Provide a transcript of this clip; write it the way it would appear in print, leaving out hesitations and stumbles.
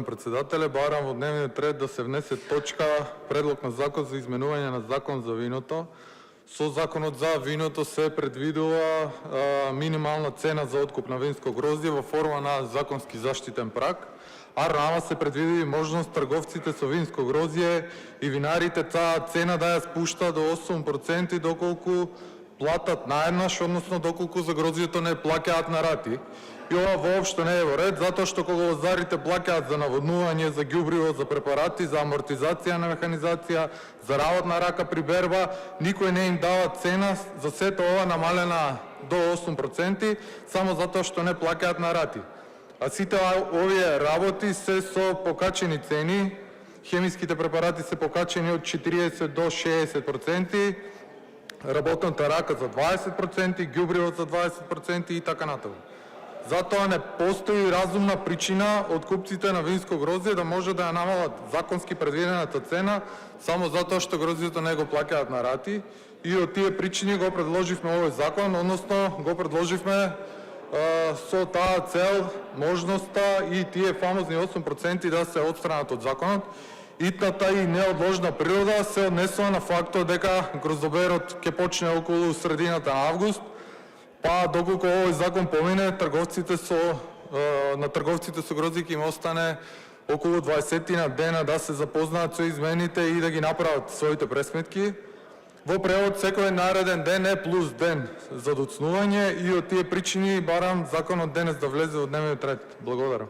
Господин председателе, барам во дневниот ред да се внесе точка Предлог на закон за изменување на Закон за виното. Со Законот за виното се предвидува минимална цена за откуп на винско грозје во форма на законски заштитен праг, а рано се предвиди можност трговците со винско грозје и винарите таа цена да ја спушта до 8% доколку платат наеднаш, односно доколку за грозјето не плаќаат на рати. И ова воопшто не е во ред, затоа што кога лозарите плаќаат за наводнување, за ѓубриво, за препарати, за амортизација на механизација, за работна рака при берба, никој не им дава цена за сето ова намалена до 8%, само затоа што не плаќаат на рати. А сите овие работи се со покачени цени, хемиските препарати се покачени од 40 до 60%, работната рака за 20%, ѓубриво за 20% и така натаму. Затоа не постои разумна причина од купците на винско грозје да може да ја намалат законски предвидената цена само затоа што грозјето не го плаќаат на рати, и од тие причини го предложивме овој закон, односно го предложивме со таа цел можноста и тие фамозни 8% да се отстранат од законот. Итната и неодложна природа се однесува на фактот дека гроздоберот ќе почне околу средината на август, па доколку овој закон помине, на трговците со грозје ќе им остане околу 20 дена да се запознаат со измените и да ги направат своите пресметки. Во превод, секој нареден ден е плюс ден за доцнување, и од тие причини барам законот денес да влезе во дневниот ред. Благодарам.